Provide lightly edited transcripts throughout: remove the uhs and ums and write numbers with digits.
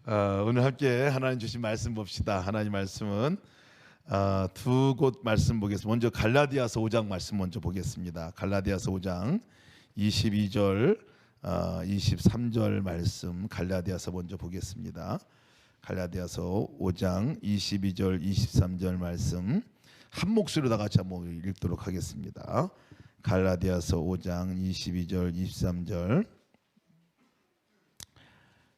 오늘 함께 하나님 주신 말씀 봅시다. 하나님 말씀은 두 곳 말씀 보겠습니다. 먼저 갈라디아서 5장 말씀 먼저 보겠습니다. 갈라디아서 5장 22절 23절 말씀 갈라디아서 먼저 보겠습니다. 갈라디아서 5장 22절 23절 말씀 한 목소리로 다 같이 한번 읽도록 하겠습니다. 갈라디아서 5장 22절 23절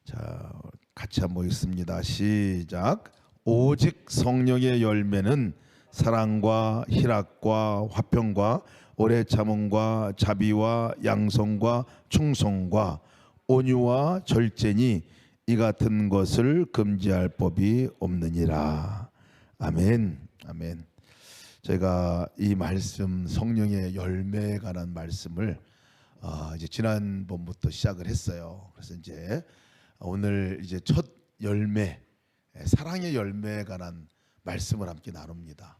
자, 같이 한번 읽습니다. 시작. 오직 성령의 열매는 사랑과 희락과 화평과 오래 참음과 자비와 양성과 충성과 온유와 절제니 이 같은 것을 금지할 법이 없느니라. 아멘. 아멘. 제가 이 말씀 성령의 열매에 관한 말씀을 이제 지난번부터 시작을 했어요. 그래서 이제 오늘 이제 첫 열매, 사랑의 열매에 관한 말씀을 함께 나눕니다.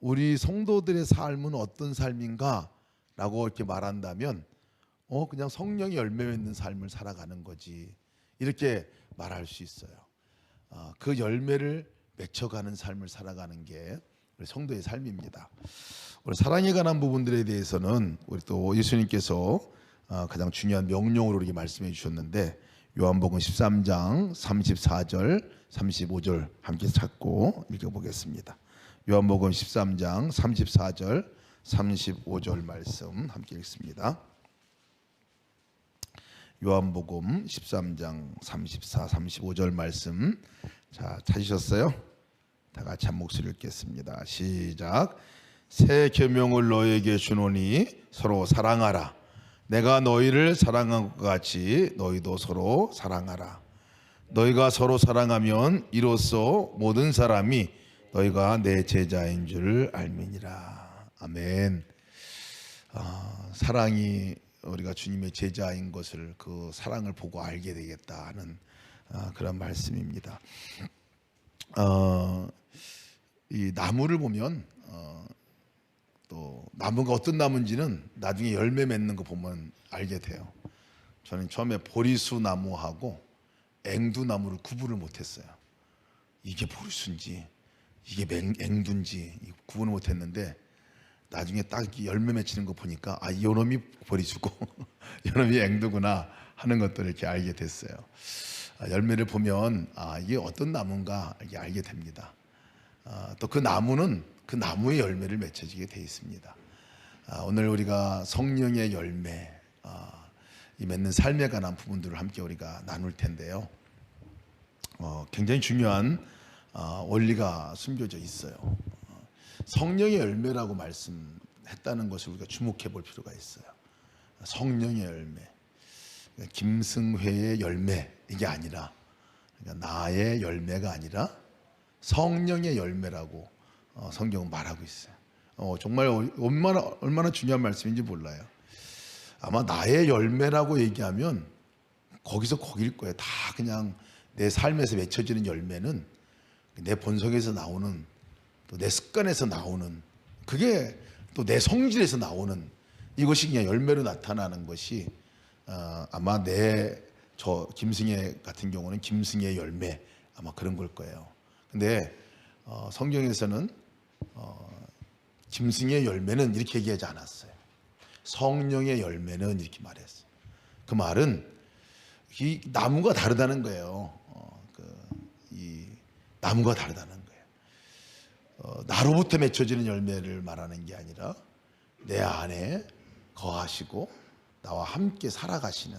우리 성도들의 삶은 어떤 삶인가라고 이렇게 말한다면, 그냥 성령의 열매 맺는 삶을 살아가는 거지 이렇게 말할 수 있어요. 그 열매를 맺혀가는 삶을 살아가는 게 우리 성도의 삶입니다. 우리 사랑에 관한 부분들에 대해서는 우리 또 예수님께서 가장 중요한 명령으로 이렇게 말씀해 주셨는데 요한복음 13장 34절 35절 함께 찾고 읽어보겠습니다. 요한복음 13장 34절 35절 말씀 함께 읽습니다. 요한복음 13장 34, 35절 말씀 자 찾으셨어요? 다 같이 한 목소리 읽겠습니다. 시작. 새 계명을 너에게 주노니 서로 사랑하라. 내가 너희를 사랑한 것 같이 너희도 서로 사랑하라. 너희가 서로 사랑하면 이로써 모든 사람이 너희가 내 제자인 줄 알미니라. 아멘. 사랑이 우리가 주님의 제자인 것을 그 사랑을 보고 알게 되겠다는 그런 말씀입니다. 이 나무를 보면 또 나무가 어떤 나무인지는 나중에 열매 맺는 거 보면 알게 돼요. 저는 처음에 보리수 나무하고 앵두 나무를 구분을 못했어요. 이게 보리수인지 이게 앵두인지 구분을 못했는데 나중에 딱 열매 맺히는 거 보니까 이놈이 보리수고 이놈이 앵두구나 하는 것들을 이렇게 알게 됐어요. 열매를 보면 이게 어떤 나무인가 이렇게 알게 됩니다. 또 그 나무는 그 나무의 열매를 맺혀지게 되어 있습니다. 오늘 우리가 성령의 열매, 이 맺는 삶에 관한 부분들을 함께 우리가 나눌 텐데요. 굉장히 중요한 원리가 숨겨져 있어요. 성령의 열매라고 말씀했다는 것을 우리가 주목해 볼 필요가 있어요. 성령의 열매, 김승회의 열매 이게 아니라, 그러니까 나의 열매가 아니라 성령의 열매라고 성경은 말하고 있어요. 정말 얼마나 중요한 말씀인지 몰라요. 아마 나의 열매라고 얘기하면 거기서 거길 거예요. 다 그냥 내 삶에서 맺혀지는 열매는 내 본성에서 나오는, 또 내 습관에서 나오는, 그게 또 내 성질에서 나오는 이것이 그냥 열매로 나타나는 것이 아마 저 김승혜 같은 경우는 김승혜의 열매 아마 그런 걸 거예요. 근데 성경에서는 김승의 열매는 이렇게 얘기하지 않았어요. 성령의 열매는 이렇게 말했어요. 그 말은 이 나무가 다르다는 거예요. 이 나무가 다르다는 거예요. 나로부터 맺혀지는 열매를 말하는 게 아니라 내 안에 거하시고 나와 함께 살아가시는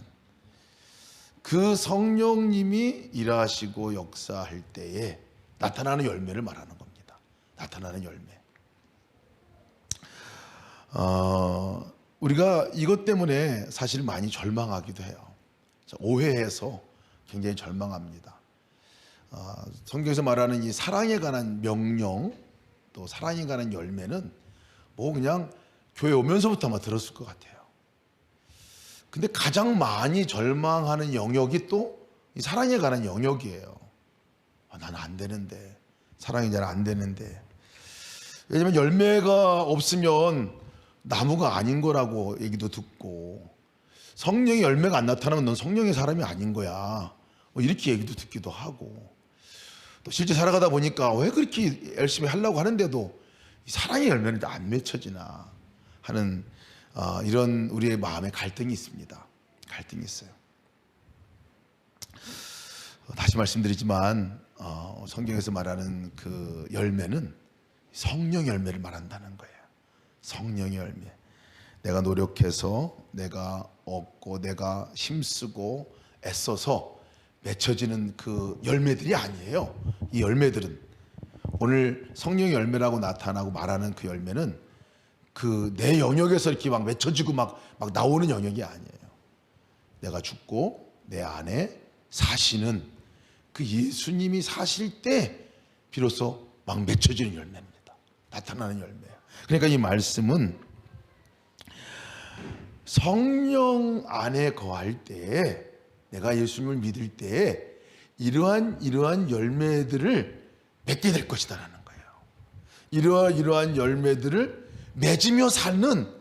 그 성령님이 일하시고 역사할 때에 나타나는 열매를 말하는 겁니다. 나타나는 열매. 우리가 이것 때문에 사실 많이 절망하기도 해요. 오해해서 굉장히 절망합니다. 성경에서 말하는 이 사랑에 관한 명령, 또 사랑에 관한 열매는 뭐 그냥 교회 오면서부터 아마 들었을 것 같아요. 근데 가장 많이 절망하는 영역이 또 이 사랑에 관한 영역이에요. 나는 안 되는데, 사랑이 잘 안 되는데. 왜냐면 열매가 없으면 나무가 아닌 거라고 얘기도 듣고, 성령의 열매가 안 나타나면 넌 성령의 사람이 아닌 거야. 뭐 이렇게 얘기도 듣기도 하고, 또 실제 살아가다 보니까 왜 그렇게 열심히 하려고 하는데도 이 사랑의 열매는 안 맺혀지나 하는 이런 우리의 마음에 갈등이 있습니다. 갈등이 있어요. 다시 말씀드리지만 성경에서 말하는 그 열매는 성령 열매를 말한다는 거예요. 성령의 열매. 내가 노력해서 내가 얻고 내가 힘쓰고 애써서 맺혀지는 그 열매들이 아니에요. 이 열매들은 오늘 성령의 열매라고 나타나고 말하는 그 열매는 그 내 영역에서 이렇게 막 맺혀지고 막 나오는 영역이 아니에요. 내가 죽고 내 안에 사시는 그 예수님이 사실 때 비로소 막 맺혀지는 열매입니다. 나타나는 열매예요. 그러니까 이 말씀은 성령 안에 거할 때에, 내가 예수님을 믿을 때에 이러한 열매들을 맺게 될 것이다라는 거예요. 이러한 열매들을 맺으며 사는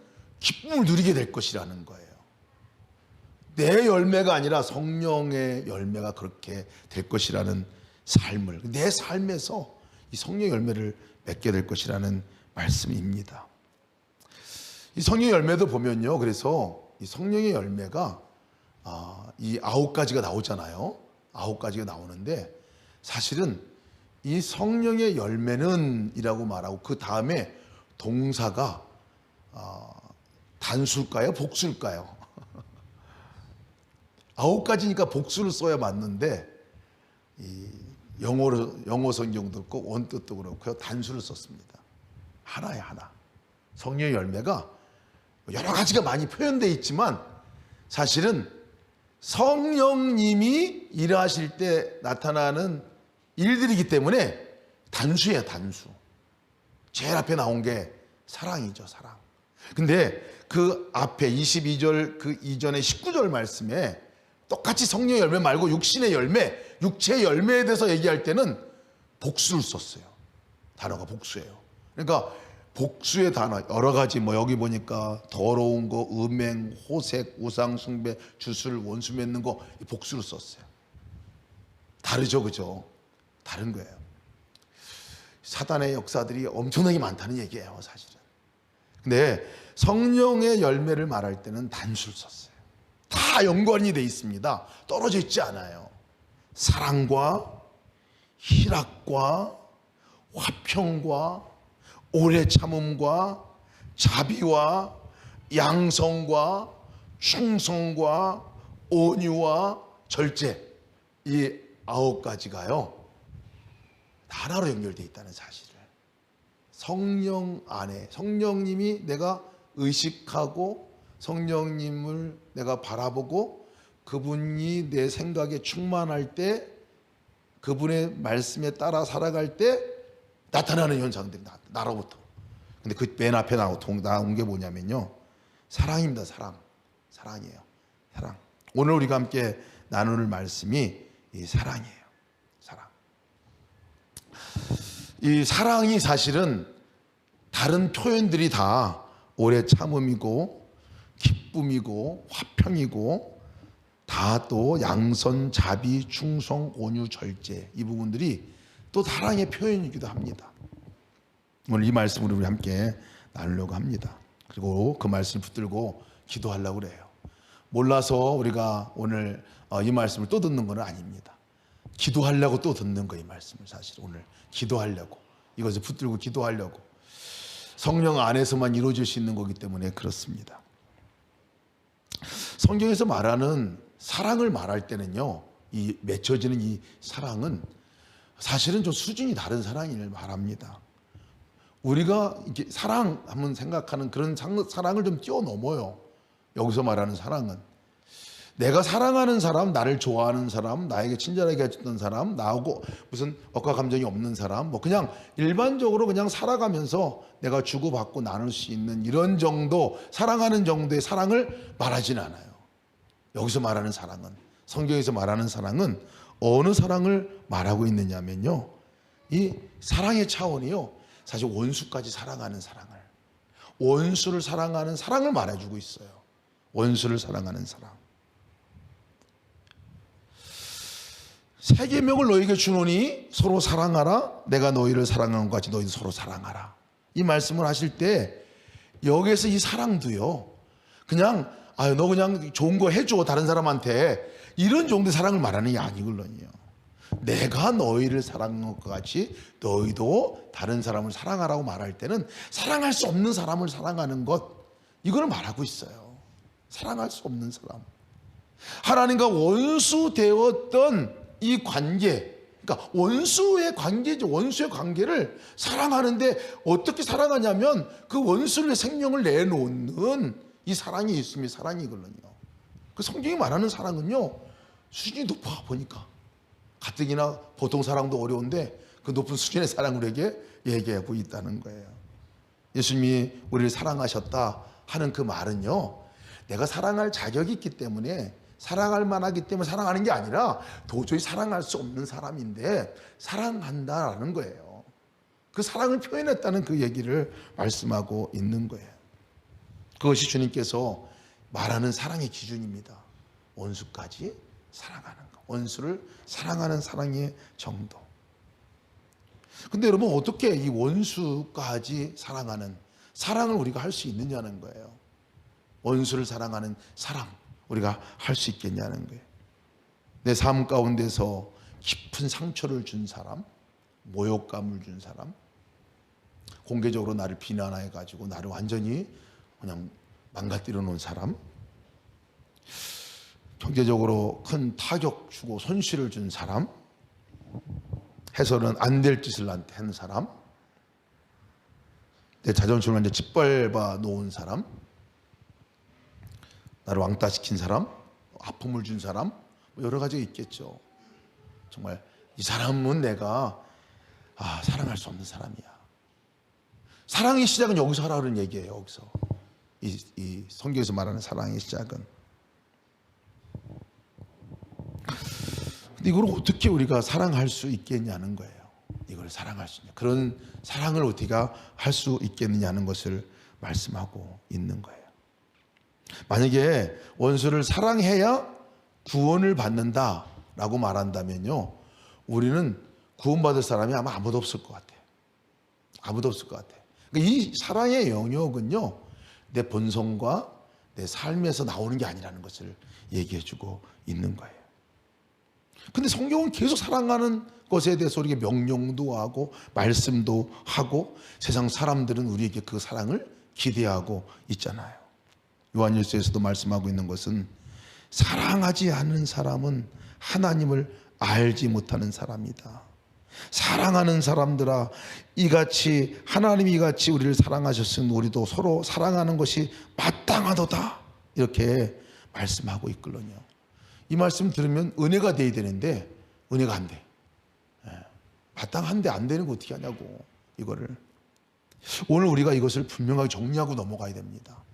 기쁨을 누리게 될 것이라는 거예요. 내 열매가 아니라 성령의 열매가 그렇게 될 것이라는 삶을, 내 삶에서 이 성령의 열매를 맺게 될 것이라는 말씀입니다. 이 성령의 열매도 보면요, 그래서 이 성령의 열매가 이 9가지가 나오잖아요. 9가지가 나오는데 사실은 이 성령의 열매는 이라고 말하고 그 다음에 동사가 단수일까요? 복수일까요? 9가지니까 복수를 써야 맞는데 이 영어 성경도 그렇고 원뜻도 그렇고요, 단수를 썼습니다. 하나에 하나. 성령의 열매가 여러 가지가 많이 표현되어 있지만 사실은 성령님이 일하실 때 나타나는 일들이기 때문에 단수예요, 단수. 제일 앞에 나온 게 사랑이죠, 사랑. 근데 그 앞에 22절 그 이전에 19절 말씀에 똑같이 성령의 열매 말고 육신의 열매, 육체의 열매에 대해서 얘기할 때는 복수를 썼어요. 단어가 복수예요. 그러니까 복수의 단어 여러 가지, 뭐 여기 보니까 더러운 거, 음행, 호색, 우상 숭배, 주술, 원수 맺는 거, 복수를 썼어요. 다르죠, 그죠? 다른 거예요. 사단의 역사들이 엄청나게 많다는 얘기예요, 사실은. 근데 성령의 열매를 말할 때는 단수를 썼어요. 다 연관이 돼 있습니다. 떨어져 있지 않아요. 사랑과 희락과 화평과 오래 참음과 자비와 양성과 충성과 온유와 절제, 이 9가지가요 하나로 연결되어 있다는 사실을, 성령 안에 성령님이 내가 의식하고 성령님을 내가 바라보고 그분이 내 생각에 충만할 때, 그분의 말씀에 따라 살아갈 때 나타나는 현상들이 나로부터. 근데 그 맨 앞에 나온 게 뭐냐면요, 사랑입니다. 사랑이에요. 사랑. 오늘 우리가 함께 나눌 말씀이 이 사랑이에요. 사랑. 이 사랑이 사실은 다른 표현들이 다 오래 참음이고 기쁨이고 화평이고 다 또 양선, 자비, 충성, 온유, 절제, 이 부분들이 또 사랑의 표현이기도 합니다. 오늘 이 말씀을 우리 함께 나누려고 합니다. 그리고 그 말씀을 붙들고 기도하려고 그래요. 몰라서 우리가 오늘 이 말씀을 또 듣는 건 아닙니다. 기도하려고 또 듣는 거예요, 이 말씀을. 사실 오늘 기도하려고, 이것을 붙들고 기도하려고, 성령 안에서만 이루어질 수 있는 거기 때문에 그렇습니다. 성경에서 말하는 사랑을 말할 때는요, 이 맺혀지는 이 사랑은 사실은 좀 수준이 다른 사랑을 말합니다. 우리가 이렇게 사랑 한번 생각하는 그런 사랑을 좀 뛰어넘어요. 여기서 말하는 사랑은 내가 사랑하는 사람, 나를 좋아하는 사람, 나에게 친절하게 해줬던 사람, 나하고 무슨 억과 감정이 없는 사람, 뭐 그냥 일반적으로 그냥 살아가면서 내가 주고받고 나눌 수 있는 이런 정도, 사랑하는 정도의 사랑을 말하진 않아요. 여기서 말하는 사랑은, 성경에서 말하는 사랑은 어느 사랑을 말하고 있느냐면요, 이 사랑의 차원이요, 사실 원수까지 사랑하는 사랑을, 원수를 사랑하는 사랑을 말해주고 있어요. 원수를 사랑하는 사랑. 새 계명을 너희에게 주노니 서로 사랑하라. 내가 너희를 사랑한 것 같이 너희도 서로 사랑하라. 이 말씀을 하실 때 여기에서 이 사랑도요, 그냥 너 그냥 좋은 거 해줘 다른 사람한테, 이런 정도의 사랑을 말하는 게 아니거든요. 내가 너희를 사랑한 것 같이 너희도 다른 사람을 사랑하라고 말할 때는 사랑할 수 없는 사람을 사랑하는 것, 이걸 말하고 있어요. 사랑할 수 없는 사람, 하나님과 원수 되었던 이 관계, 그러니까 원수의 관계죠. 원수의 관계를 사랑하는데 어떻게 사랑하냐면 그 원수의 생명을 내놓는 이 사랑이 있으면 사랑이거든요. 그 성경이 말하는 사랑은요, 수준이 높아 보니까 가뜩이나 보통 사랑도 어려운데 그 높은 수준의 사랑을 우리에게 얘기하고 있다는 거예요. 예수님이 우리를 사랑하셨다 하는 그 말은요, 내가 사랑할 자격이 있기 때문에, 사랑할 만하기 때문에 사랑하는 게 아니라 도저히 사랑할 수 없는 사람인데 사랑한다라는 거예요. 그 사랑을 표현했다는 그 얘기를 말씀하고 있는 거예요. 그것이 주님께서 말하는 사랑의 기준입니다. 원수까지 사랑하는 것, 원수를 사랑하는 사랑의 정도. 근데 여러분, 어떻게 이 원수까지 사랑하는 사랑을 우리가 할 수 있느냐는 거예요. 원수를 사랑하는 사랑 우리가 할 수 있겠냐는 거예요. 내 삶 가운데서 깊은 상처를 준 사람, 모욕감을 준 사람, 공개적으로 나를 비난해 가지고 나를 완전히 그냥 망가뜨려 놓은 사람, 경제적으로 큰 타격 주고 손실을 준 사람, 해서는 안 될 짓을 나한테 한 사람, 내 자존심을 이제 짓밟아 놓은 사람, 나를 왕따시킨 사람, 아픔을 준 사람, 여러 가지가 있겠죠. 정말 이 사람은 내가 사랑할 수 없는 사람이야. 사랑의 시작은 여기서 하라는 얘기예요. 여기서 이 성경에서 말하는 사랑의 시작은. 근데 이걸 어떻게 우리가 사랑할 수 있겠냐는 거예요. 이걸 사랑할 수 있냐, 그런 사랑을 어떻게 할 수 있겠느냐는 것을 말씀하고 있는 거예요. 만약에 원수를 사랑해야 구원을 받는다라고 말한다면요, 우리는 구원받을 사람이 아마 아무도 없을 것 같아요. 아무도 없을 것 같아요. 그러니까 이 사랑의 영역은요, 내 본성과 내 삶에서 나오는 게 아니라는 것을 얘기해주고 있는 거예요. 근데 성경은 계속 사랑하는 것에 대해서 우리에게 명령도 하고 말씀도 하고, 세상 사람들은 우리에게 그 사랑을 기대하고 있잖아요. 요한일서에서도 말씀하고 있는 것은 사랑하지 않는 사람은 하나님을 알지 못하는 사람이다. 사랑하는 사람들아, 이같이 하나님이 이같이 우리를 사랑하셨으면 우리도 서로 사랑하는 것이 마땅하도다, 이렇게 말씀하고 있거든요. 이 말씀 들으면 은혜가 돼야 되는데 은혜가 안 돼. 마땅한데 안 되는 거 어떻게 하냐고. 이거를 오늘 우리가 이것을 분명하게 정리하고 넘어가야 됩니다.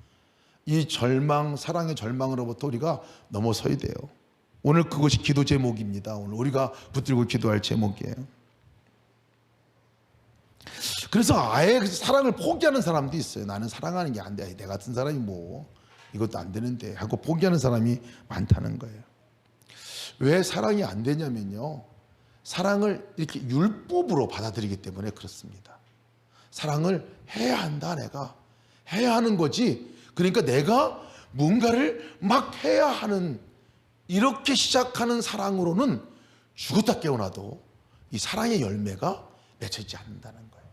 이 절망, 사랑의 절망으로부터 우리가 넘어서야 돼요. 오늘 그것이 기도 제목입니다. 오늘 우리가 붙들고 기도할 제목이에요. 그래서 아예 사랑을 포기하는 사람도 있어요. 나는 사랑하는 게 안 돼. 내 같은 사람이 뭐 이것도 안 되는데 하고 포기하는 사람이 많다는 거예요. 왜 사랑이 안 되냐면요, 사랑을 이렇게 율법으로 받아들이기 때문에 그렇습니다. 사랑을 해야 한다, 내가 해야 하는 거지. 그러니까 내가 뭔가를 막 해야 하는, 이렇게 시작하는 사랑으로는 죽었다 깨어나도 이 사랑의 열매가 맺혀지지 않는다는 거예요.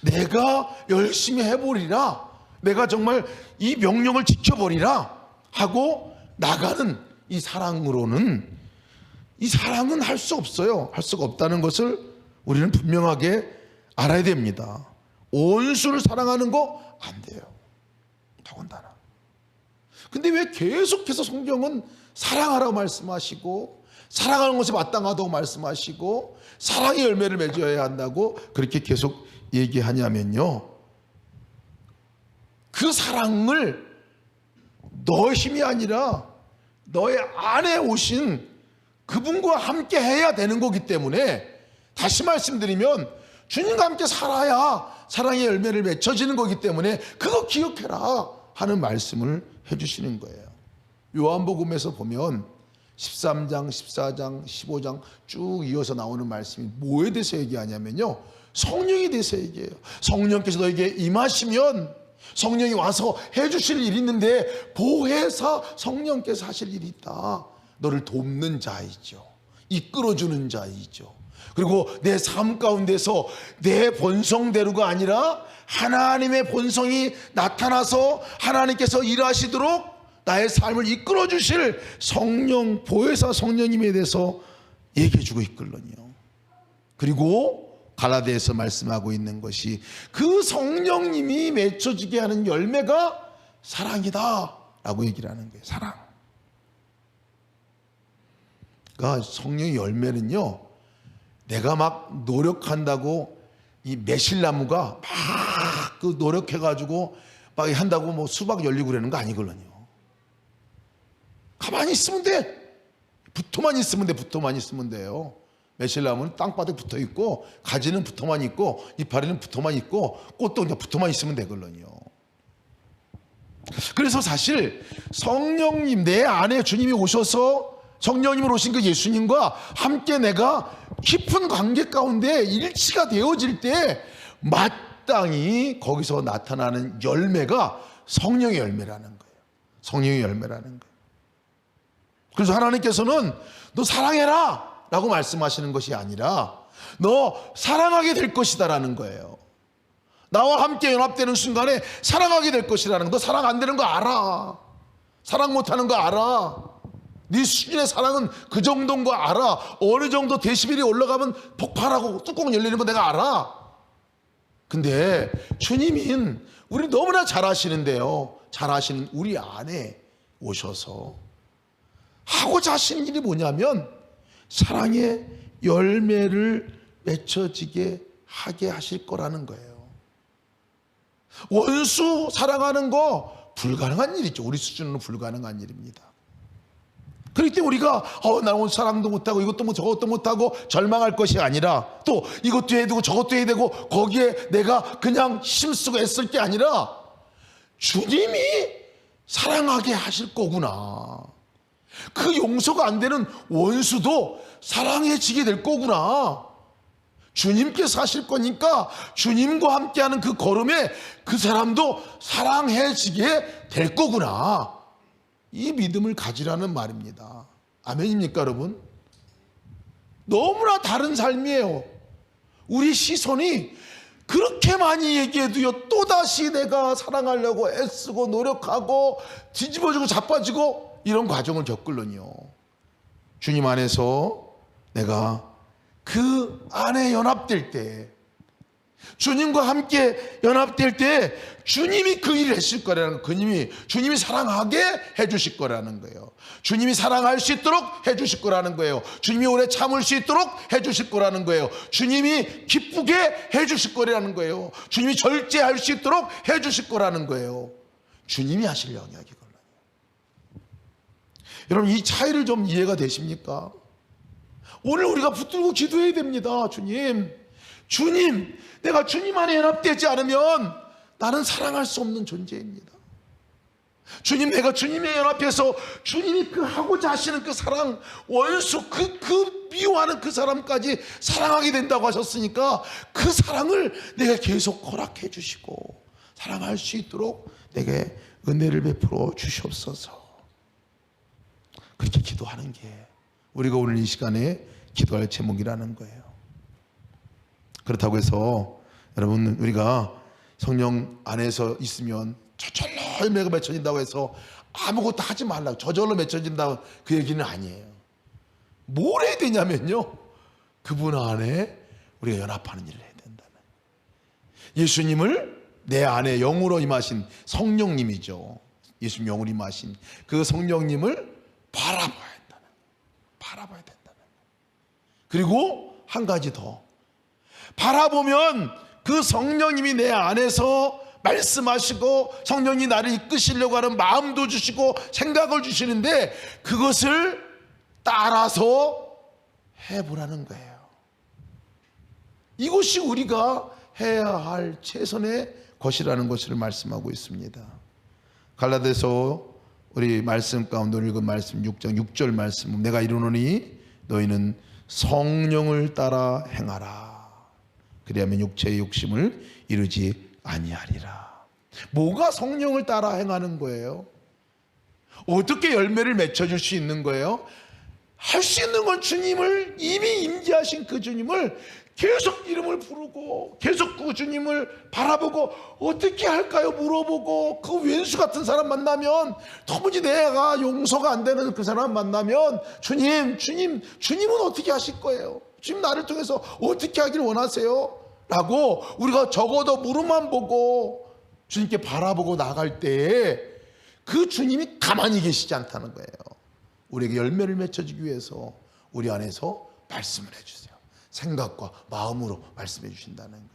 내가 열심히 해보리라, 내가 정말 이 명령을 지켜보리라 하고 나가는 이 사랑으로는, 이 사랑은 할 수 없어요. 할 수가 없다는 것을 우리는 분명하게 알아야 됩니다. 원수를 사랑하는 거 안 돼요. 더군다나. 근데 왜 계속해서 성경은 사랑하라고 말씀하시고, 사랑하는 것이 마땅하다고 말씀하시고, 사랑의 열매를 맺어야 한다고 그렇게 계속 얘기하냐면요, 그 사랑을 너의 힘이 아니라 너의 안에 오신 그분과 함께 해야 되는 거기 때문에, 다시 말씀드리면 주님과 함께 살아야 사랑의 열매를 맺혀지는 거기 때문에 그거 기억해라 하는 말씀을 해주시는 거예요. 요한복음에서 보면 13장, 14장, 15장 쭉 이어서 나오는 말씀이 뭐에 대해서 얘기하냐면요, 성령에 대해서 얘기해요. 성령께서 너에게 임하시면 성령이 와서 해주실 일이 있는데 보혜사 성령께서 하실 일이 있다. 너를 돕는 자이죠. 이끌어주는 자이죠. 그리고 내 삶 가운데서 내 본성대로가 아니라 하나님의 본성이 나타나서 하나님께서 일하시도록 나의 삶을 이끌어 주실 성령, 보혜사 성령님에 대해서 얘기해 주고 있거든요. 그리고 갈라디아에서 말씀하고 있는 것이 그 성령님이 맺혀지게 하는 열매가 사랑이다 라고 얘기를 하는 거예요. 사랑. 그러니까 성령의 열매는요, 내가 막 노력한다고 이 매실나무가 막 그 노력해가지고 막 한다고 뭐 수박 열리고 그러는 거 아니거든요. 가만히 있으면 돼. 붙어만 있으면 돼. 붙어만 있으면 돼요. 매실나무는 땅바닥에 붙어 있고, 가지는 붙어만 있고, 이파리는 붙어만 있고, 꽃도 그냥 붙어만 있으면 되거든요. 그래서 사실 성령님, 내 안에 주님이 오셔서 성령님으로 오신 그 예수님과 함께 내가 깊은 관계 가운데 일치가 되어질 때 마땅히 거기서 나타나는 열매가 성령의 열매라는 거예요. 성령의 열매라는 거예요. 그래서 하나님께서는 너 사랑해라 라고 말씀하시는 것이 아니라 너 사랑하게 될 것이다 라는 거예요. 나와 함께 연합되는 순간에 사랑하게 될 것이라는 거. 너 사랑 안 되는 거 알아. 사랑 못하는 거 알아. 네 수준의 사랑은 그 정도인 거 알아. 어느 정도 데시벨이 올라가면 폭발하고 뚜껑 열리는 거 내가 알아. 근데 주님은 우리 너무나 잘 아시는데요, 잘 아시는 우리 안에 오셔서 하고자 하시는 일이 뭐냐면 사랑의 열매를 맺혀지게 하게 하실 거라는 거예요. 원수 사랑하는 거 불가능한 일이죠. 우리 수준으로 불가능한 일입니다. 그렇기 때문에 우리가 나 오늘 사랑도 못하고 이것도 못 저것도 못하고 절망할 것이 아니라, 또 이것도 해야 되고 저것도 해야 되고 거기에 내가 그냥 힘쓰고 애쓸 게 아니라 주님이 사랑하게 하실 거구나. 그 용서가 안 되는 원수도 사랑해지게 될 거구나. 주님께서 하실 거니까 주님과 함께하는 그 걸음에 그 사람도 사랑해지게 될 거구나. 이 믿음을 가지라는 말입니다. 아멘입니까 여러분? 너무나 다른 삶이에요. 우리 시선이 그렇게 많이 얘기해도요, 또다시 내가 사랑하려고 애쓰고 노력하고 뒤집어지고 자빠지고 이런 과정을 겪으려니요, 주님 안에서 내가 그 안에 연합될 때, 주님과 함께 연합될 때 주님이 그 일을 하실 거라는 거예요. 주님이 사랑하게 해주실 거라는 거예요. 주님이 사랑할 수 있도록 해주실 거라는 거예요. 주님이 오래 참을 수 있도록 해주실 거라는 거예요. 주님이 기쁘게 해주실 거라는 거예요. 주님이 절제할 수 있도록 해주실 거라는 거예요. 주님이 하실 영역이거든요. 여러분, 이 차이를 좀 이해가 되십니까? 오늘 우리가 붙들고 기도해야 됩니다. 주님, 내가 주님 안에 연합되지 않으면 나는 사랑할 수 없는 존재입니다. 주님, 내가 주님에 연합해서 주님이 그 하고자 하시는 그 사랑, 원수 그 미워하는 그 사람까지 사랑하게 된다고 하셨으니까 그 사랑을 내가 계속 허락해 주시고 사랑할 수 있도록 내게 은혜를 베풀어 주시옵소서. 그렇게 기도하는 게 우리가 오늘 이 시간에 기도할 제목이라는 거예요. 그렇다고 해서 여러분, 우리가 성령 안에서 있으면 저절로 열매가 맺혀진다고 해서 아무것도 하지 말라고, 저절로 맺혀진다고 그 얘기는 아니에요. 뭘 해야 되냐면요, 그분 안에 우리가 연합하는 일을 해야 된다는, 예수님을 내 안에 영으로 임하신 성령님이죠. 예수님 영으로 임하신 그 성령님을 바라봐야 된다는. 그리고 한 가지 더, 바라보면 그 성령님이 내 안에서 말씀하시고 성령이 나를 이끄시려고 하는 마음도 주시고 생각을 주시는데 그것을 따라서 해보라는 거예요. 이것이 우리가 해야 할 최선의 것이라는 것을 말씀하고 있습니다. 갈라디아서 우리 말씀 가운데 읽은 말씀 6장 6절 말씀, 내가 이르노니 너희는 성령을 따라 행하라. 그리하면 육체의 욕심을 이루지 아니하리라. 뭐가 성령을 따라 행하는 거예요? 어떻게 열매를 맺혀줄 수 있는 거예요? 할 수 있는 건 주님을, 이미 임재하신 그 주님을 계속 이름을 부르고 계속 그 주님을 바라보고 어떻게 할까요? 물어보고, 그 왼수 같은 사람 만나면, 도무지 내가 용서가 안 되는 그 사람 만나면 주님은 어떻게 하실 거예요? 주님 나를 통해서 어떻게 하길 원하세요? 라고 우리가 적어도 무릎만 보고 주님께 바라보고 나갈 때에 그 주님이 가만히 계시지 않다는 거예요. 우리에게 열매를 맺혀주기 위해서 우리 안에서 말씀을 해주세요. 생각과 마음으로 말씀해 주신다는 거예요.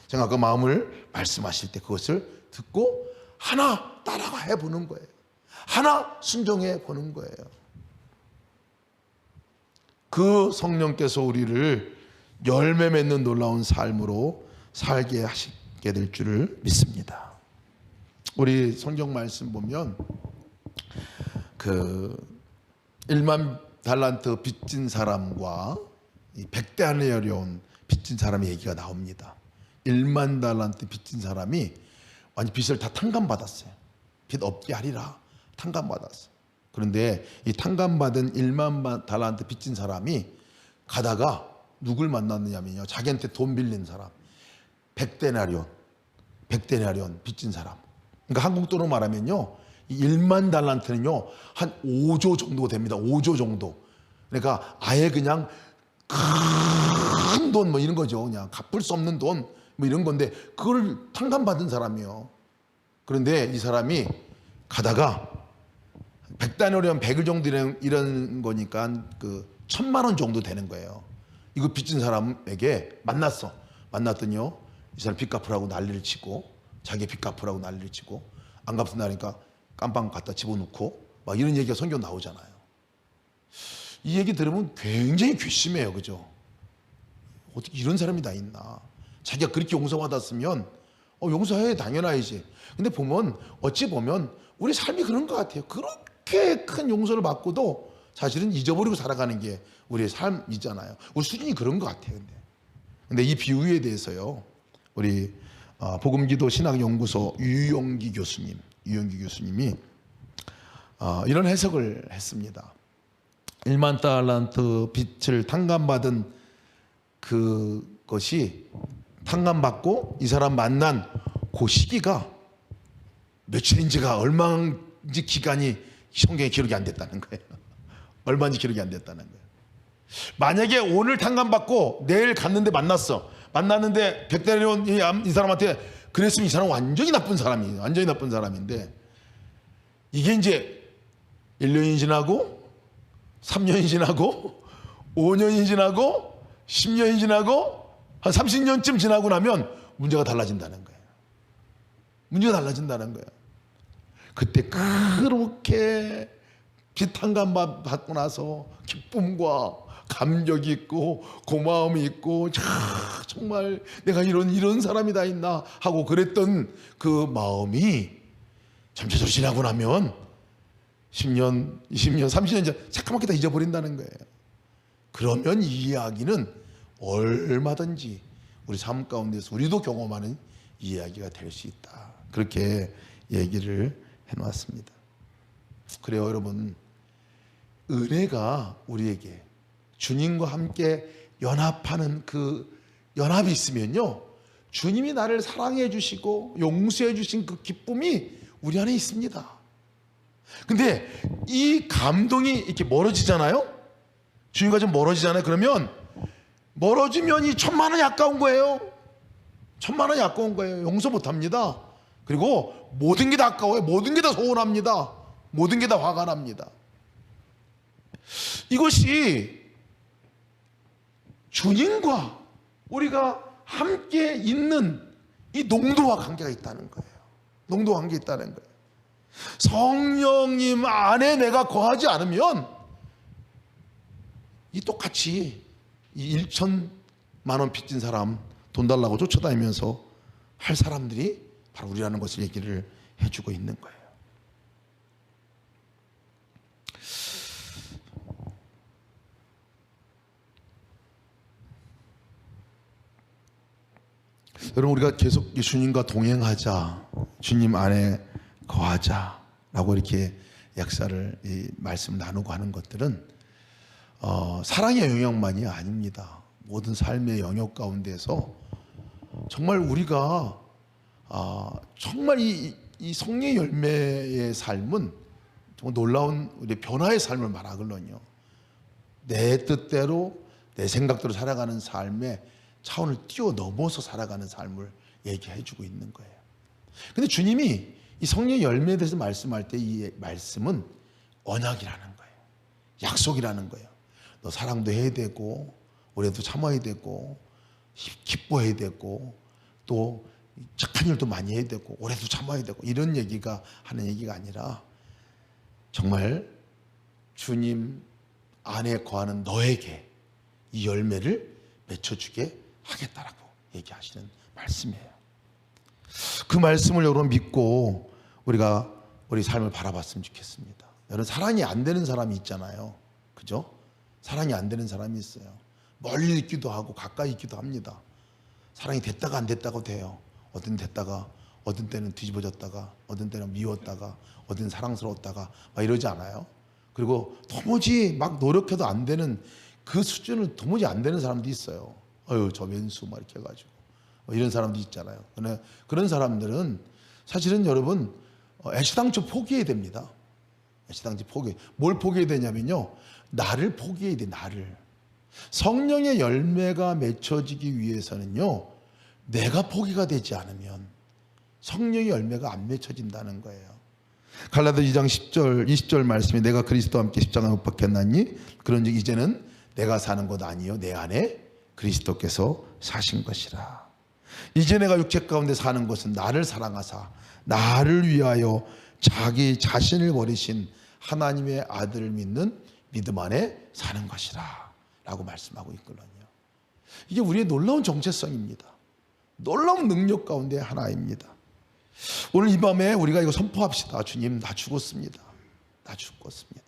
생각과 마음을 말씀하실 때 그것을 듣고 하나 따라가 해보는 거예요. 하나 순종해 보는 거예요. 그 성령께서 우리를 열매 맺는 놀라운 삶으로 살게 하시게 될 줄을 믿습니다. 우리 성경 말씀 보면 그 1만 달란트 빚진 사람과 100대안에 어려운 빚진 사람의 얘기가 나옵니다. 1만 달란트 빚진 사람이 완전 빚을 다 탕감받았어요. 빚 없게 하리라 탕감받았어요. 그런데 이 탕감받은 1만 달란트 빚진 사람이 가다가 누굴 만났느냐면요, 자기한테 돈 빌린 사람, 100데나리온 빚진 사람. 그러니까 한국 돈으로 말하면요, 이 1만 달란트는요 한 5조 정도 됩니다. 5조 정도. 그러니까 아예 그냥 큰 돈 뭐 이런 거죠. 그냥 갚을 수 없는 돈 뭐 이런 건데, 그걸 탕감받은 사람이요. 그런데 이 사람이 가다가 100데나리온 100일 정도 이런 거니까 그 1000만 원 정도 되는 거예요. 이거 빚진 사람에게 만났더니요, 이 사람 빚 갚으라고 난리를 치고, 자기 빚 갚으라고 난리를 치고, 안 갚는다니까 깜빵 갖다 집어넣고 막 이런 얘기가 성경 나오잖아요. 이 얘기 들으면 굉장히 괘씸해요. 그죠? 어떻게 이런 사람이 다 있나. 자기가 그렇게 용서받았으면 용서해, 당연하지. 근데 어찌 보면 우리 삶이 그런 것 같아요. 그렇게 큰 용서를 받고도 사실은 잊어버리고 살아가는 게 우리의 삶이잖아요. 우리 수준이 그런 것 같아요. 근데 이 비유에 대해서요, 우리 복음기도 신학연구소 유영기 교수님이 이런 해석을 했습니다. 1만 달란트 빚을 탕감받은 그것이, 탕감받고 이 사람 만난 그 시기가 며칠인지가 얼마인지 기간이 성경에 기록이 안 됐다는 거예요. 얼마인지 기록이 안 됐다는 거예요. 만약에 오늘 탕감받고 내일 갔는데 만났는데 100데나리온 이 사람한테 그랬으면 이 사람은 완전히 나쁜 사람인데, 이게 이제 1년이 지나고 3년이 지나고 5년이 지나고 10년이 지나고 한 30년쯤 지나고 나면 문제가 달라진다는 거예요. 그때 그렇게 빚탕감 받고 나서 기쁨과 감격이 있고 고마움이 있고, 정말 내가 이런 사람이 다 있나 하고 그랬던 그 마음이 점차적으로 지나고 나면 10년, 20년, 30년 새까맣게 다 잊어버린다는 거예요. 그러면 이 이야기는 얼마든지 우리 삶 가운데서 우리도 경험하는 이야기가 될 수 있다. 그렇게 얘기를 해놨습니다. 그래요, 여러분. 은혜가 우리에게 주님과 함께 연합하는 그 연합이 있으면요, 주님이 나를 사랑해 주시고 용서해 주신 그 기쁨이 우리 안에 있습니다. 근데 이 감동이 이렇게 멀어지잖아요. 주님과 좀 멀어지잖아요. 그러면 멀어지면 이 1000만 원이 아까운 거예요. 1000만 원이 아까운 거예요. 용서 못합니다. 그리고 모든 게 다 아까워요. 모든 게 다 소원합니다. 모든 게 다 화가 납니다. 이것이 주님과 우리가 함께 있는 이 농도와 관계가 있다는 거예요. 농도와 관계가 있다는 거예요. 성령님 안에 내가 거하지 않으면 이 똑같이 이 1천만 원 빚진 사람 돈 달라고 쫓아다니면서 할 사람들이 바로 우리라는 것을 얘기를 해주고 있는 거예요. 여러분, 우리가 계속 예수님과 동행하자, 주님 안에 거하자라고 이렇게 역사를 이 말씀 나누고 하는 것들은 사랑의 영역만이 아닙니다. 모든 삶의 영역 가운데서 정말 우리가 정말 이 성령의 열매의 삶은 정말 놀라운 우리 변화의 삶을 말하거든요. 내 뜻대로 내 생각대로 살아가는 삶의 차원을 뛰어넘어서 살아가는 삶을 얘기해 주고 있는 거예요. 근데 주님이 이 성령의 열매에 대해서 말씀할 때 이 말씀은 언약이라는 거예요. 약속이라는 거예요. 너 사랑도 해야 되고 오래도 참아야 되고 기뻐해야 되고 또 착한 일도 많이 해야 되고 오래도 참아야 되고 이런 얘기가 하는 얘기가 아니라 정말 주님 안에 거하는 너에게 이 열매를 맺혀주게 하겠다라고 얘기하시는 말씀이에요. 그 말씀을 여러분 믿고 우리가 우리 삶을 바라봤으면 좋겠습니다. 여러분, 사랑이 안 되는 사람이 있잖아요. 그죠? 사랑이 안 되는 사람이 있어요. 멀리 있기도 하고 가까이 있기도 합니다. 사랑이 됐다가 안 됐다고 돼요. 어떤 됐다가 어떤 때는 뒤집어졌다가 어떤 때는 미웠다가 어떤 때는 사랑스러웠다가 막 이러지 않아요? 그리고 도무지 막 노력해도 안 되는 그 수준을 도무지 안 되는 사람도 있어요. 저 왼수 막 이렇게 해가지고 이런 사람도 있잖아요. 그런 사람들은 사실은 여러분 애시당초 포기해야 됩니다. 애시당초 포기. 뭘 포기해야 되냐면요, 나를 포기해야 돼. 나를. 성령의 열매가 맺혀지기 위해서는요, 내가 포기가 되지 않으면 성령의 열매가 안 맺혀진다는 거예요. 갈라디아 2장 10절 20절 말씀에 내가 그리스도와 함께 십자가에 못 박혔나니 그런즉 이제는 내가 사는 것 아니요 내 안에 그리스도께서 사신 것이라. 이제 내가 육체 가운데 사는 것은 나를 사랑하사 나를 위하여 자기 자신을 버리신 하나님의 아들을 믿는 믿음 안에 사는 것이라 라고 말씀하고 있거든요. 이게 우리의 놀라운 정체성입니다. 놀라운 능력 가운데 하나입니다. 오늘 이 밤에 우리가 이거 선포합시다. 주님, 나 죽었습니다. 나 죽었습니다.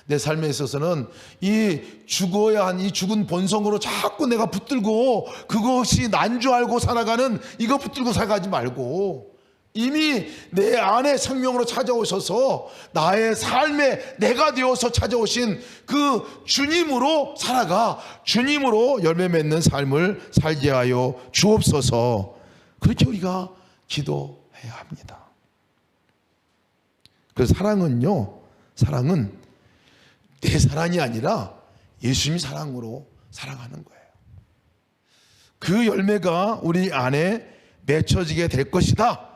내 삶에 있어서는 이 죽어야 한 이 죽은 본성으로 자꾸 내가 붙들고 그것이 난 줄 알고 살아가는 이거 붙들고 살아가지 말고 이미 내 안에 생명으로 찾아오셔서 나의 삶에 내가 되어서 찾아오신 그 주님으로 살아가 주님으로 열매 맺는 삶을 살게 하여 주옵소서. 그렇게 우리가 기도해야 합니다. 그래서 사랑은 내 사랑이 아니라 예수님이 사랑으로 사랑하는 거예요. 그 열매가 우리 안에 맺혀지게 될 것이다.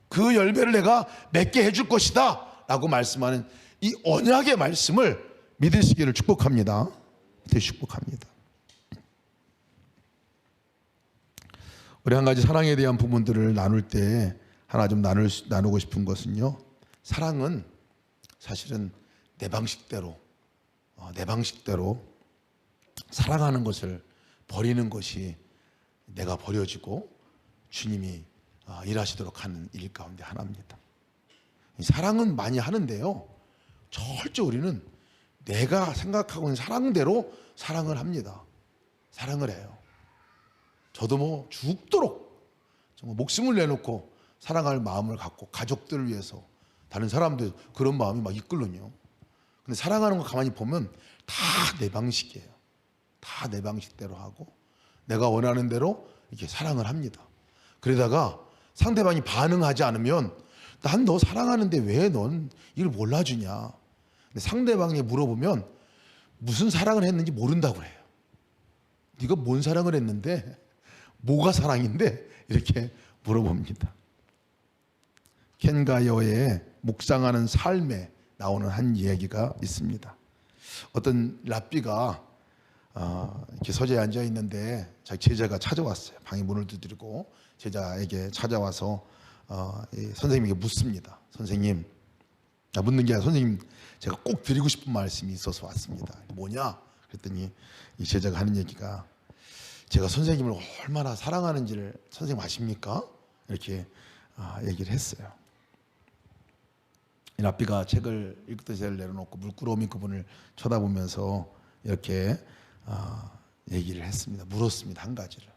그 열매를 내가 맺게 해줄 것이다 라고 말씀하는 이 언약의 말씀을 믿으시기를 축복합니다. 축복합니다. 우리 한 가지 사랑에 대한 부분들을 나눌 때 하나 좀 나누고 싶은 것은요, 사랑은 사실은 내 방식대로 사랑하는 것을 버리는 것이 내가 버려지고 주님이 일하시도록 하는 일 가운데 하나입니다. 사랑은 많이 하는데요, 철저히 우리는 내가 생각하고 있는 사랑대로 사랑을 합니다. 사랑을 해요. 저도 죽도록 정말 목숨을 내놓고 사랑할 마음을 갖고 가족들을 위해서 다른 사람들 그런 마음이 막 이끌거든요. 근데 사랑하는 거 가만히 보면 다 내 방식이에요. 다 내 방식대로 하고 내가 원하는 대로 이렇게 사랑을 합니다. 그러다가 상대방이 반응하지 않으면 난 너 사랑하는데 왜 넌 이걸 몰라주냐. 근데 상대방이 물어보면 무슨 사랑을 했는지 모른다고 해요. 네가 뭔 사랑을 했는데 뭐가 사랑인데 이렇게 물어봅니다. 켄 가이어의 묵상하는 삶에 나오는 한 이야기가 있습니다. 어떤 랍비가 이렇게 서재에 앉아 있는데 자기 제자가 찾아왔어요. 방에 문을 두드리고 제자에게 찾아와서 선생님에게 묻습니다. 선생님, 묻는 게 아니라 선생님, 제가 꼭 드리고 싶은 말씀이 있어서 왔습니다. 뭐냐? 그랬더니 이 제자가 하는 얘기가 제가 선생님을 얼마나 사랑하는지를 선생님 아십니까? 이렇게 얘기를 했어요. 이 랍비가 책을 읽던 책을 내려놓고 물끄러미 그분을 쳐다보면서 이렇게 얘기를 했습니다. 물었습니다. 한 가지를.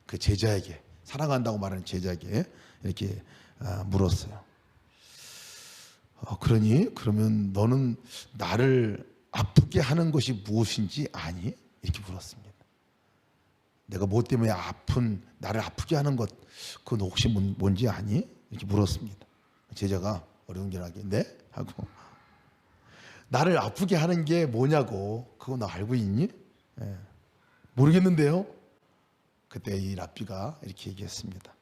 그 제자에게 사랑한다고 말하는 제자에게 이렇게 물었어요. 그러면 너는 나를 아프게 하는 것이 무엇인지 아니? 이렇게 물었습니다. 내가 뭐 때문에 나를 아프게 하는 것, 그건 혹시 뭔지 아니? 이렇게 물었습니다. 제자가 어리둥절하게 네? 하고, 나를 아프게 하는 게 뭐냐고, 그거 너 알고 있니? 예. 모르겠는데요. 그때 이 랍비가 이렇게 얘기했습니다.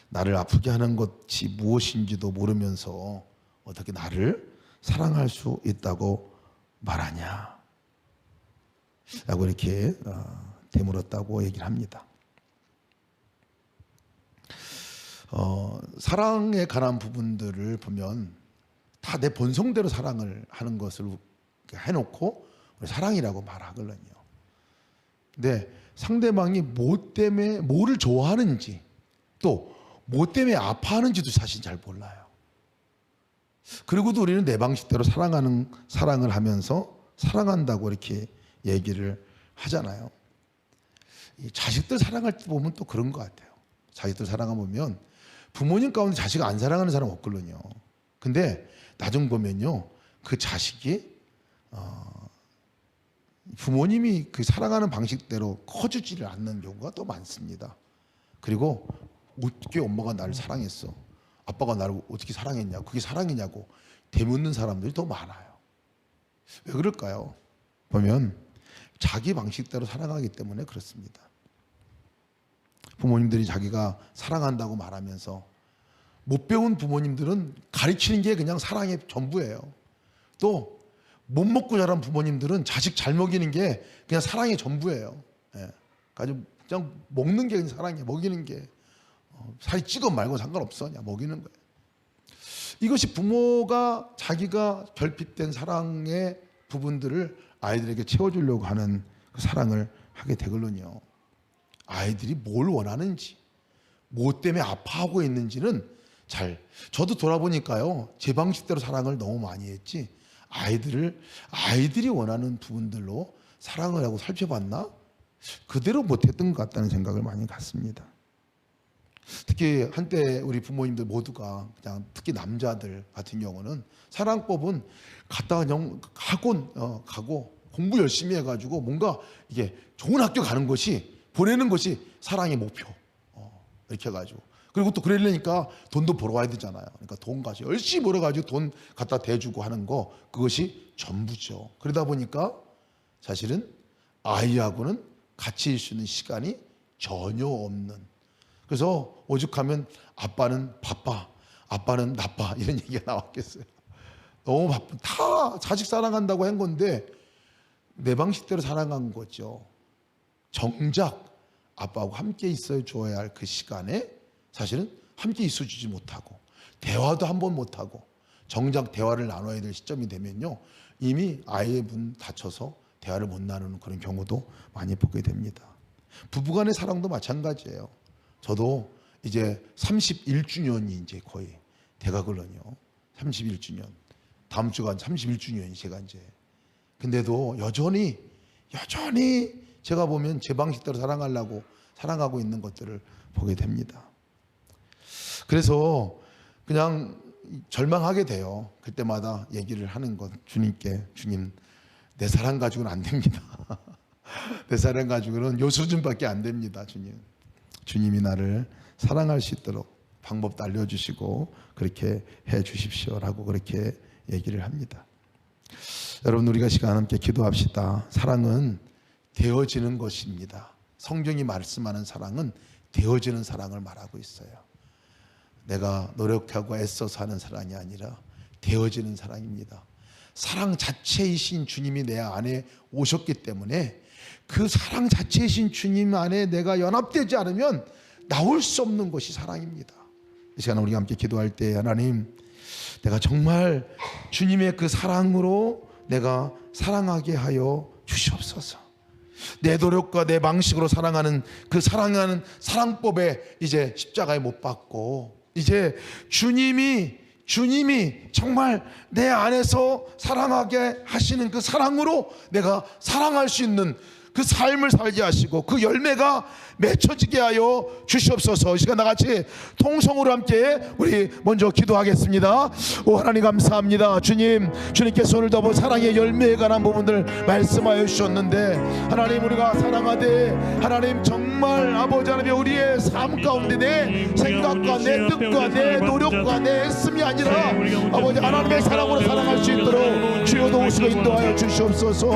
나를 아프게 하는 것이 무엇인지도 모르면서 어떻게 나를 사랑할 수 있다고 말하냐 라고 이렇게 되물었다고 얘기를 합니다. 사랑에 관한 부분들을 보면 다 내 본성대로 사랑을 하는 것을 해놓고 사랑이라고 말하거든요. 근데 상대방이 뭐 때문에 뭐를 좋아하는지 또 뭐 때문에 아파하는지도 사실 잘 몰라요. 그리고도 우리는 내 방식대로 사랑을 하면서 사랑한다고 이렇게 얘기를 하잖아요. 이 자식들 사랑할 때 보면 또 그런 것 같아요. 자식들 사랑하면 부모님 가운데 자식 안 사랑하는 사람 없거든요. 근데 나중 보면요, 그 자식이 부모님이 그 사랑하는 방식대로 커주지를 않는 경우가 또 많습니다. 그리고 어떻게 엄마가 나를 사랑했어? 아빠가 나를 어떻게 사랑했냐? 그게 사랑이냐고 되묻는 사람들이 더 많아요. 왜 그럴까요? 보면 자기 방식대로 사랑하기 때문에 그렇습니다. 부모님들이 자기가 사랑한다고 말하면서 못 배운 부모님들은 가르치는 게 그냥 사랑의 전부예요. 또 못 먹고 자란 부모님들은 자식 잘 먹이는 게 그냥 사랑의 전부예요. 예. 그냥 먹는 게 그냥 사랑이에요. 먹이는 게 살이 찌고 말고 상관없어. 그냥 먹이는 거예요. 이것이 부모가 자기가 결핍된 사랑의 부분들을 아이들에게 채워주려고 하는 그 사랑을 하게 되거든요. 아이들이 뭘 원하는지, 뭐 때문에 아파하고 있는지는 저도 돌아보니까요, 제 방식대로 사랑을 너무 많이 했지, 아이들이 원하는 부분들로 사랑을 하고 살펴봤나? 그대로 못했던 것 같다는 생각을 많이 갖습니다. 특히 한때 우리 부모님들 모두가 그냥 특히 남자들 같은 경우는 사랑법은 갔다가 그냥 학원 가고 공부 열심히 해가지고 뭔가 이게 좋은 학교 가는 것이, 보내는 것이 사랑의 목표 이렇게 해가지고, 그리고 또 그러려니까 돈도 벌어와야 되잖아요. 그러니까 돈 가지고 열심히 벌어가지고 돈 갖다 대주고 하는 거, 그것이 전부죠. 그러다 보니까 사실은 아이하고는 같이 있을 수 있는 시간이 전혀 없는, 그래서 오죽하면 아빠는 바빠, 아빠는 나빠 이런 얘기가 나왔겠어요. 너무 바빠. 다 자식 사랑한다고 한 건데 내 방식대로 사랑한 거죠. 정작 아빠하고 함께 있어 줘야 할 그 시간에 사실은 함께 있어 주지 못하고 대화도 한 번 못하고 정작 대화를 나눠야 될 시점이 되면요, 이미 아이의 문 닫혀서 대화를 못 나누는 그런 경우도 많이 보게 됩니다. 부부간의 사랑도 마찬가지예요. 저도 이제 31주년이 이제 거의 돼가거든요. 31주년. 다음 주가 31주년이 제가 이제. 근데도 여전히 제가 보면 제 방식대로 사랑하고 있는 것들을 보게 됩니다. 그래서 그냥 절망하게 돼요. 그때마다 얘기를 하는 것, 주님께, 주님, 내 사랑 가지고는 안 됩니다. 내 사랑 가지고는 요 수준밖에 안 됩니다, 주님. 주님이 나를 사랑할 수 있도록 방법도 알려주시고 그렇게 해 주십시오라고 그렇게 얘기를 합니다. 여러분, 우리가 시간 함께 기도합시다. 사랑은 되어지는 것입니다. 성경이 말씀하는 사랑은 되어지는 사랑을 말하고 있어요. 내가 노력하고 애써서 하는 사랑이 아니라 되어지는 사랑입니다. 사랑 자체이신 주님이 내 안에 오셨기 때문에 그 사랑 자체이신 주님 안에 내가 연합되지 않으면 나올 수 없는 것이 사랑입니다. 이 시간 우리가 함께 기도할 때, 하나님, 내가 정말 주님의 그 사랑으로 내가 사랑하게 하여 주시옵소서. 내 노력과 내 방식으로 사랑하는 그 사랑하는 사랑법에 이제 십자가에 못 박고, 이제 주님이 정말 내 안에서 사랑하게 하시는 그 사랑으로 내가 사랑할 수 있는 그 삶을 살게 하시고 그 열매가 맺혀지게 하여 주시옵소서. 이 시간 나같이 통성으로 함께 우리 먼저 기도하겠습니다. 오 하나님 감사합니다. 주님께서 오늘도 뭐 사랑의 열매에 관한 부분들 말씀하여 주셨는데, 하나님 우리가 사랑하되 하나님 정말 아버지 하나님 우리의 삶 가운데 내 생각과 내 뜻과 내 노력과 내 애씀이 아니라 아버지 하나님의 사랑으로 사랑할 수 있도록 주여 도우시고 인도하여 주시옵소서.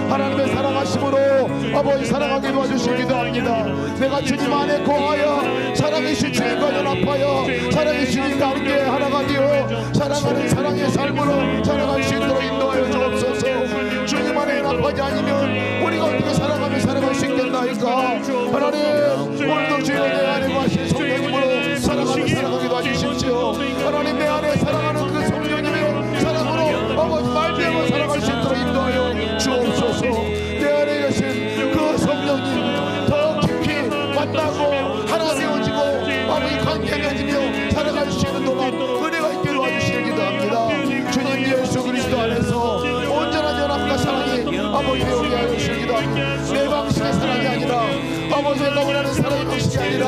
하나님의 사랑하심으로 아버지 사랑하게 도와주시기 기도합니다. 내가 주님 안에 거하여 사랑의 주님과 연합하여 사랑의 주님과 함께 하나가 되어 사랑하는 사랑의 삶으로 살아갈 수 있도록 인도하여 주옵소서. 주님 안에 연합하지 않으면 우리가 어떻게 사랑하며 살아갈 수 있겠나이까. 하나님 오늘도 주여 내 안에 거하신 성령님으로 사랑하며 살아가게 도와주십시오. 하나님 내 안에 사랑하는 그 성령님의 사랑으로 아버지 말미암아 살아갈 수 있도록 인도하여 주옵소서. 내 안에 계신 그 성령님 더 깊이 만나고 하나 되어지고 아버지 관계 맺으며 살아갈 수 있는 동안 은혜가 있게 도와주시길 기도합니다. 주님 예수 그리스도 안에서 온전한 연합과 사랑이 아버지 되오게 하여 주시길 기도합니다. 내 방식의 사랑이 아니라 아버지가 원하는 사랑의 방식이 아니라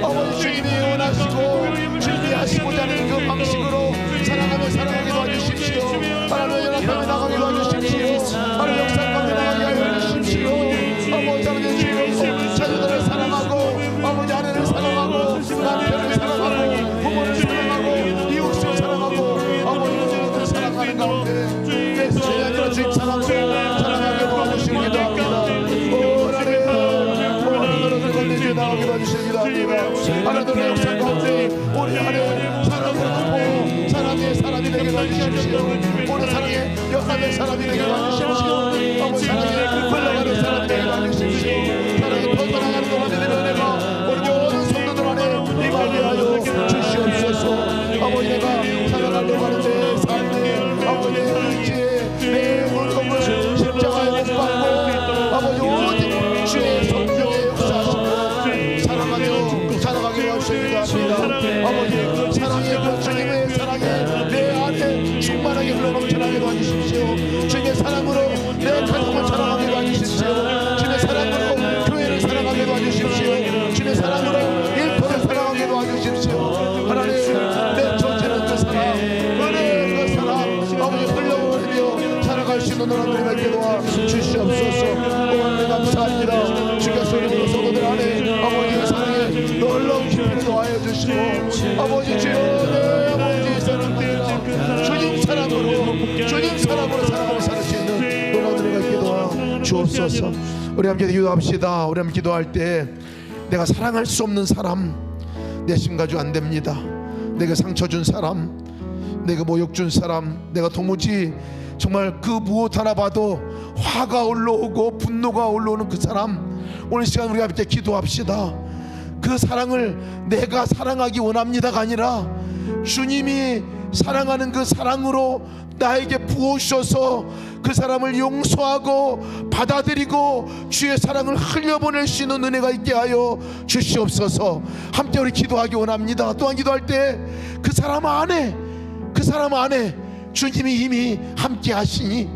아버지 주님이 원하시고 주님이 하시고자 하는 그 방식으로 사랑하며 살아가게 도와주십시오. 하나님 연합하며 나가게 도와주십시오. 하나님 역사 가운데 나가게 하여 주십시오. 아버지 하나님 주여 자녀들을 사랑하고 아버지 아내를 사랑하고 남편을 사랑하고 부모를 사랑하고 이웃을 사랑하고 아버지 자녀들을 사랑하는 가운데 내 주님이 아니라 주님 사랑하게 도와주시길 기도합니다. 하나님 나가게 도와주시길 기도합니다. 하나님의 역사 가운데 우리 안에 사랑으로 덮고 사랑의 사람이 되게 도와주십시오. 오늘 사랑의 역사의 사람이 되게 도와주십시오. 아버지 사랑의 흘러가는 사람이 되게 도와주십시오. 사랑이 퍼져나가는 동안에 내 은혜가 우리 모든 성도들 안에 임하게 하여 주시옵소서. 아버지 내가 살아가려고 하는 내 삶에 아버지 내 의지에 내 물건을 십자가에 못 박고 아버지 오직 주의 성령의 역사하심으로 사랑하며 살아가게 도와주시기 바랍니다. 아버지 그 사랑의 그 주님의 사랑에 내 안에 충만하게 흘러넘쳐나게 도와주십시오. 주님의 사랑으로 내 가정을 사랑하게 도와주십시오. 주님의 사랑으로 교회를 사랑하게 도와주십시오. 주님의 사랑으로 일터를 사랑하게 도와주십시오. 하나님 내 존재는 그 사랑 은혜의 그 사랑 아버지 흘러오며 살아갈 수 있는 너를 뵙게 도와주시옵소서. 오늘 감사합니다. 주께서 우리 성도들 안에 아버지의 사랑에 놀라운 깊이를 더하여 주시고 아버지 주여 내 아버지의 사랑대라 주님 사랑으로 살아가며 살 수 있는 놀라운 은혜가 있게 도와주옵소서. 우리 함께 기도합시다. 우리 함께 기도할 때 내가 사랑할 수 없는 사람 내 심가주 안 됩니다. 내가 상처 준 사람, 내가 모욕 준 사람, 내가 도무지 정말 그 무엇 하나 봐도 화가 올라오고 분노가 올라오는 그 사람, 오늘 시간 우리가 함께 기도합시다. 그 사랑을 내가 사랑하기 원합니다가 아니라 주님이 사랑하는 그 사랑으로 나에게 부어주셔서 그 사람을 용서하고 받아들이고 주의 사랑을 흘려보낼 수 있는 은혜가 있게 하여 주시옵소서. 함께 우리 기도하기 원합니다. 또한 기도할 때 그 사람 안에 주님이 이미 함께 하시니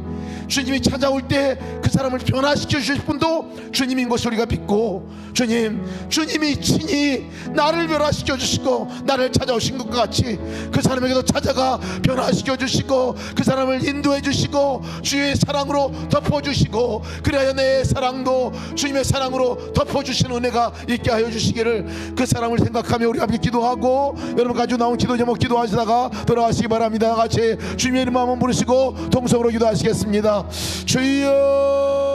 주님이 찾아올 때 그 사람을 변화시켜 주실 분도 주님인 것을 우리가 믿고 주님이 친히 나를 변화시켜 주시고 나를 찾아오신 것과 같이 그 사람에게도 찾아가 변화시켜 주시고 그 사람을 인도해 주시고 주의 사랑으로 덮어주시고 그래야 내 사랑도 주님의 사랑으로 덮어주시는 은혜가 있게 하여 주시기를 그 사랑을 생각하며 우리 함께 기도하고 여러분 가지고 나온 기도 제목 기도하시다가 돌아가시기 바랍니다. 같이 주님의 이름 한번 부르시고 동성으로 기도하시겠습니다. 주여